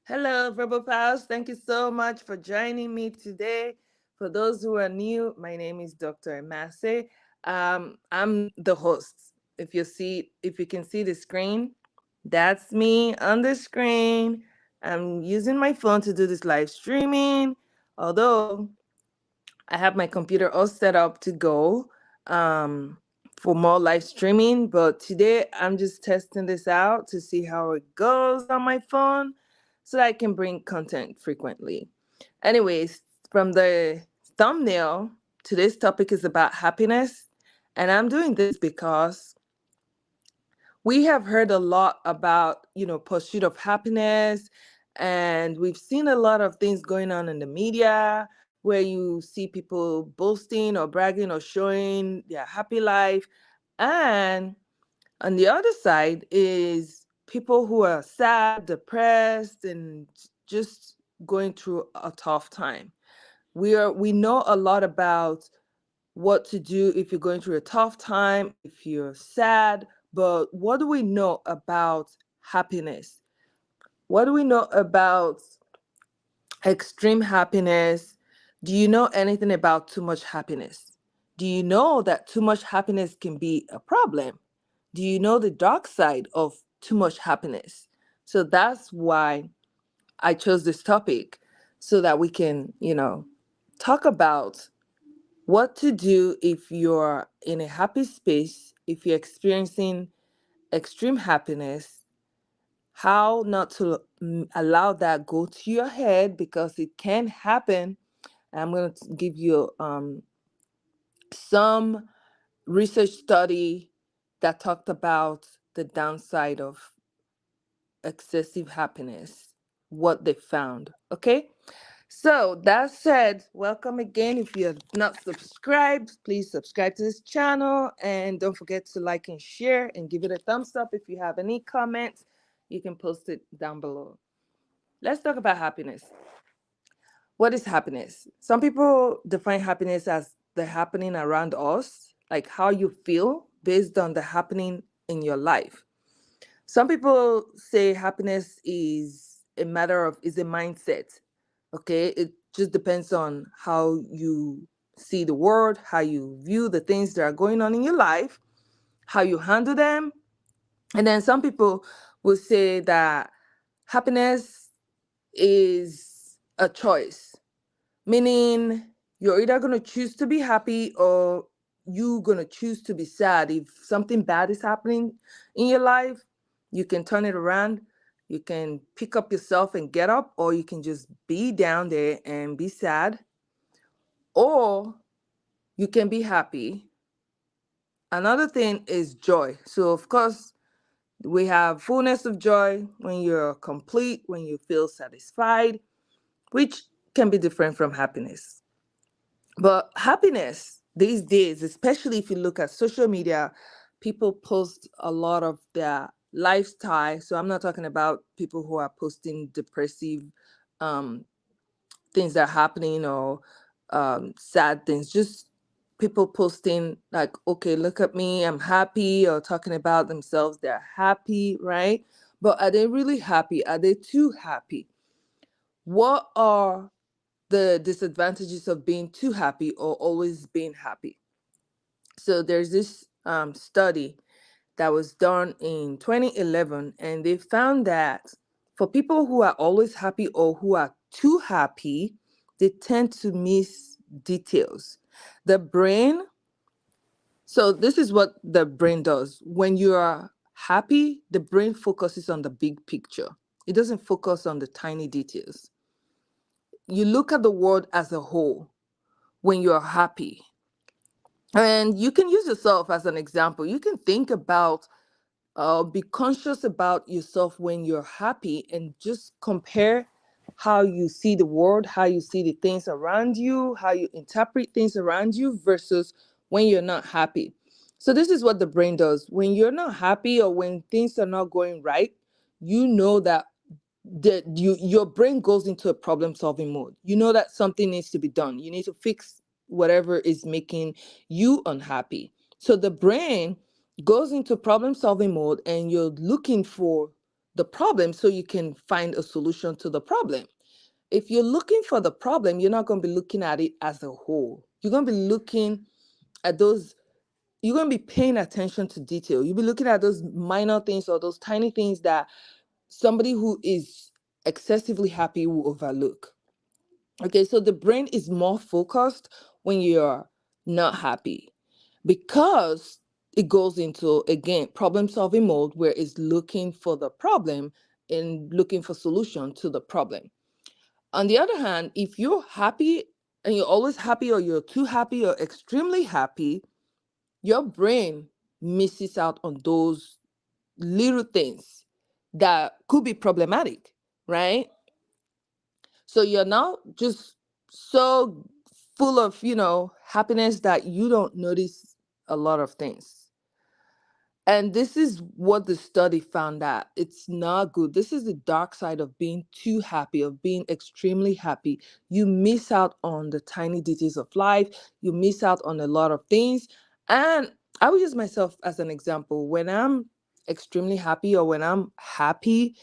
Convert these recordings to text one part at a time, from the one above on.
Hello, Verbal Pals. Thank you so much for joining me today. For those who are new, my name is Dr. Emase. I'm the host. If you can see the screen, that's me on the screen. I'm using my phone to do this live streaming. Although I have my computer all set up to go um, for more live streaming, but today I'm just testing this out to see how it goes on my phone so that I can bring content frequently. Anyways, from the thumbnail, today's topic is about happiness. And I'm doing this because we have heard a lot about, pursuit of happiness, and we've seen a lot of things going on in the media where you see people boasting or bragging or showing their happy life. And on the other side is people who are sad, depressed, and just going through a tough time. We know a lot about what to do if you're going through a tough time, if you're sad, but what do we know about happiness? What do we know about extreme happiness? Do you know anything about too much happiness? Do you know that too much happiness can be a problem? Do you know the dark side of too much happiness? So that's why I chose this topic so that we can, talk about what to do if you're in a happy space, if you're experiencing extreme happiness, how not to allow that go to your head because it can happen. I'm going to give you some research study that talked about the downside of excessive happiness, what they found. Okay. So that said, welcome again. If you have not subscribed, please subscribe to this channel and don't forget to like and share and give it a thumbs up. If you have any comments, you can post it down below. Let's talk about happiness. What is happiness? Some people define happiness as the happening around us, like how you feel based on the happening in your life. Some people say happiness is a mindset. Okay, it just depends on how you see the world, how you view the things that are going on in your life, how you handle them. And then some people will say that happiness is a choice, meaning you're either going to choose to be happy or you're going to choose to be sad. If something bad is happening in your life, you can turn it around. You can pick up yourself and get up, or you can just be down there and be sad, or you can be happy. Another thing is joy. So, of course, we have fullness of joy when you're complete, when you feel satisfied, which can be different from happiness. But happiness these days, especially if you look at social media, people post a lot of their lifestyle. So I'm not talking about people who are posting depressive um, things that are happening or sad things. Just people posting like, okay, look at me, I'm happy, or talking about themselves, they're happy, right? But are they really happy? Are they too happy? What are the disadvantages of being too happy or always being happy? So there's this study that was done in 2011, and they found that for people who are always happy or who are too happy, they tend to miss details. The brain, so this is what the brain does. When you are happy, the brain focuses on the big picture, it doesn't focus on the tiny details. You look at the world as a whole when you're happy. And you can use yourself as an example. You can think about, be conscious about yourself when you're happy and just compare how you see the world, how you see the things around you, how you interpret things around you versus when you're not happy. So, this is what the brain does. When you're not happy or when things are not going right, you know that your brain goes into a problem solving mode. You know that something needs to be done. You need to fix whatever is making you unhappy. So the brain goes into problem solving mode and you're looking for the problem so you can find a solution to the problem. If you're looking for the problem, you're not going to be looking at it as a whole. You're going to be looking at those, you're going to be paying attention to detail. You'll be looking at those minor things or those tiny things that somebody who is excessively happy will overlook. Okay, so the brain is more focused when you're not happy because it goes into, again, problem solving mode where it's looking for the problem and looking for solution to the problem. On the other hand, if you're happy and you're always happy or you're too happy or extremely happy, your brain misses out on those little things that could be problematic, right? So you're now just so full of, happiness that you don't notice a lot of things. And this is what the study found, that it's not good. This is the dark side of being too happy, of being extremely happy. You miss out on the tiny details of life, you miss out on a lot of things. And I will use myself as an example. When I'm extremely happy or when I'm happy,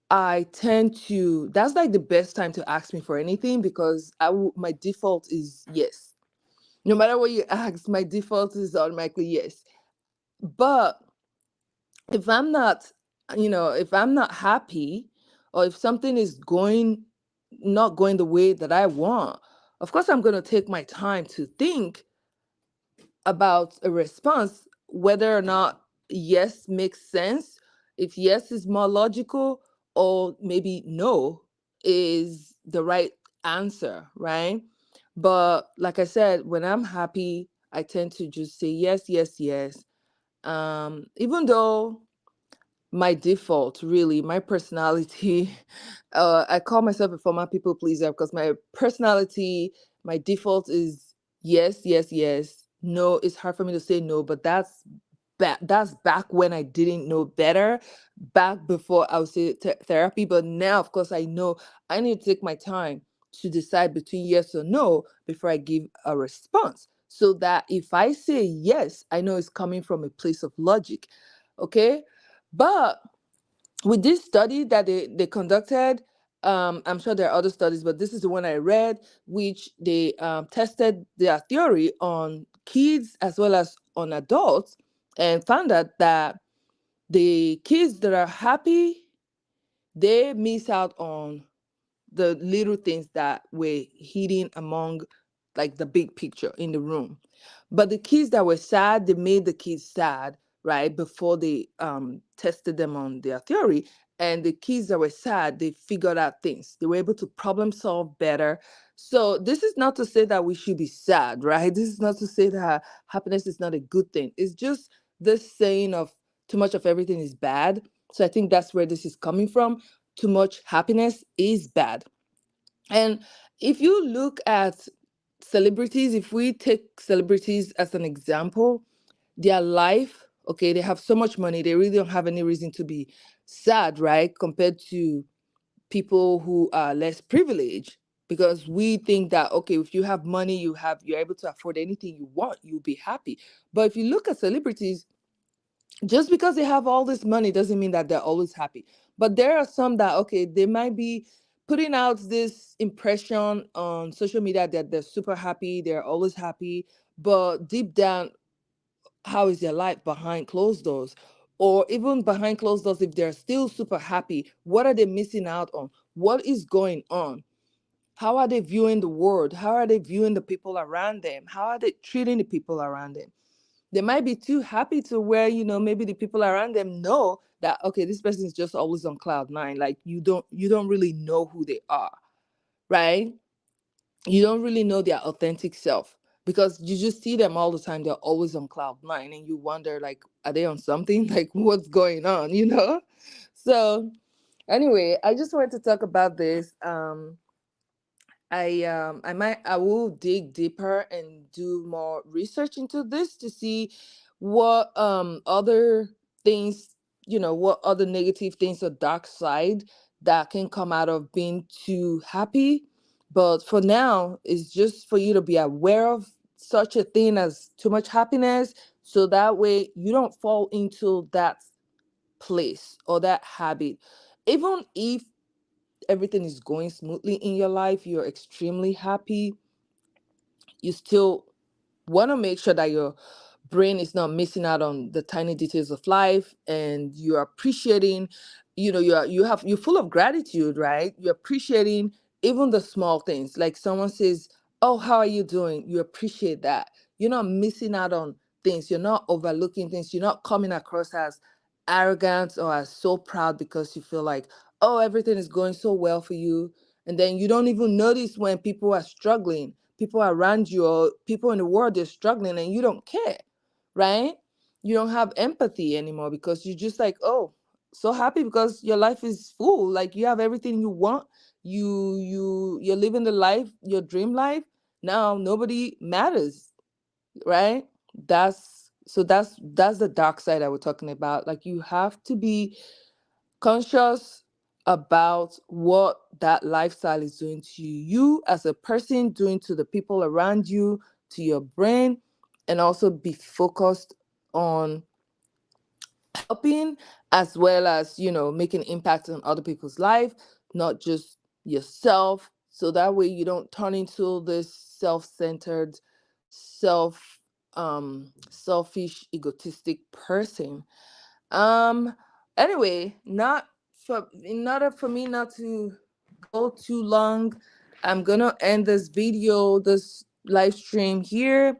I tend to, that's like the best time to ask me for anything because my default is yes. No matter what you ask, my default is automatically yes. But if I'm not, if I'm not happy or if something is not going the way that I want, of course I'm going to take my time to think about a response, whether or not yes makes sense, if yes is more logical, or maybe no is the right answer, right? But like I said, when I'm happy, I tend to just say yes, yes, yes. Even though my default, really, my personality, I call myself a former people pleaser because my personality, my default is yes, yes, yes. No, it's hard for me to say no, but that's back when I didn't know better, back before I would say therapy. But now, of course, I know I need to take my time to decide between yes or no before I give a response. So that if I say yes, I know it's coming from a place of logic. Okay. But with this study that they conducted, I'm sure there are other studies, but this is the one I read, which they tested their theory on kids as well as on adults, and found out that the kids that are happy, they miss out on the little things that were hidden among, like, the big picture in the room. But the kids that were sad, they made the kids sad, right, before they tested them on their theory. And the kids that were sad, they figured out things, they were able to problem solve better. So this is not to say that we should be sad, right? This is not to say that happiness is not a good thing. It's just this saying of too much of everything is bad. So I think that's where this is coming from. Too much happiness is bad. And if you look at celebrities, if we take celebrities as an example, their life, okay, they have so much money, they really don't have any reason to be sad, right? Compared to people who are less privileged. Because we think that, okay, if you have money, you're able to afford anything you want, you'll be happy. But if you look at celebrities, just because they have all this money doesn't mean that they're always happy. But there are some that, okay, they might be putting out this impression on social media that they're super happy, they're always happy, but deep down, how is their life behind closed doors? Or even behind closed doors, if they're still super happy, what are they missing out on? What is going on? How are they viewing the world? How are they viewing the people around them? How are they treating the people around them? They might be too happy to where, maybe the people around them know that, okay, this person is just always on cloud nine. Like, you don't really know who they are, right? You don't really know their authentic self because you just see them all the time. They're always on cloud nine, and you wonder, like, are they on something? Like, what's going on? So anyway, I just wanted to talk about this. I will dig deeper and do more research into this to see what other things, what other negative things or dark side that can come out of being too happy. But for now, it's just for you to be aware of such a thing as too much happiness, so that way you don't fall into that place or that habit, even if everything is going smoothly in your life, you're extremely happy, you still want to make sure that your brain is not missing out on the tiny details of life, and you're appreciating, you're full of gratitude, right? You're appreciating even the small things, like someone says, oh, how are you doing? You appreciate that. You're not missing out on things, you're not overlooking things, you're not coming across as arrogant or as so proud because you feel like, oh, everything is going so well for you, and then you don't even notice when people are struggling, people around you or people in the world, they're struggling, and you don't care, right? You don't have empathy anymore because you're just like, oh, so happy because your life is full, like you have everything you want, you're living the life, your dream life. Now nobody matters, right? That's the dark side that we're talking about. Like, you have to be conscious about what that lifestyle is doing to you as a person, doing to the people around you, to your brain, and also be focused on helping, as well as, making impact on other people's life, not just yourself. So that way you don't turn into this self-centered, self selfish, egotistic person. um anyway, not for in order for me not to go too long, I'm gonna end this video, this live stream here.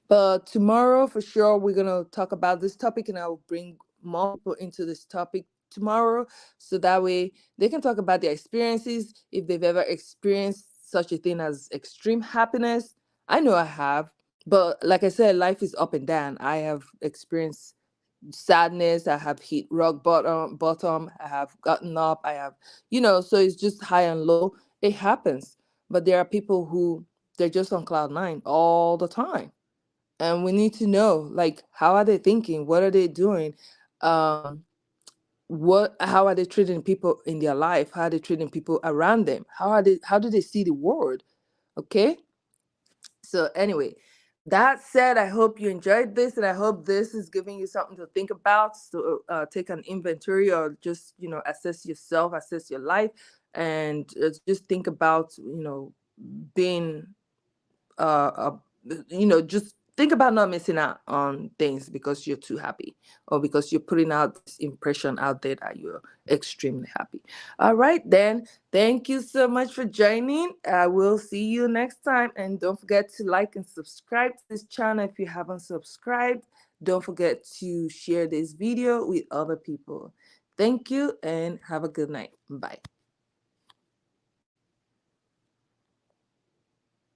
But tomorrow, for sure, we're gonna talk about this topic, and I'll bring more people into this topic tomorrow, so that way they can talk about their experiences, if they've ever experienced such a thing as extreme happiness. I know I have, but like I said, life is up and down. I have experienced sadness, I have hit rock bottom, I have gotten up, I have, so it's just high and low. It happens. But there are people who, they're just on cloud nine all the time, and we need to know, like, how are they thinking, what are they doing, um how are they treating people in their life, how are they treating people around them, how do they see the world? Okay. So anyway, that said, I hope you enjoyed this, and I hope this is giving you something to think about. So take an inventory, or just, assess yourself, assess your life, and just think about, being uh, just think about not missing out on things because you're too happy, or because you're putting out this impression out there that you're extremely happy. All right, then. Thank you so much for joining. I will see you next time. And don't forget to like and subscribe to this channel if you haven't subscribed. Don't forget to share this video with other people. Thank you and have a good night. Bye.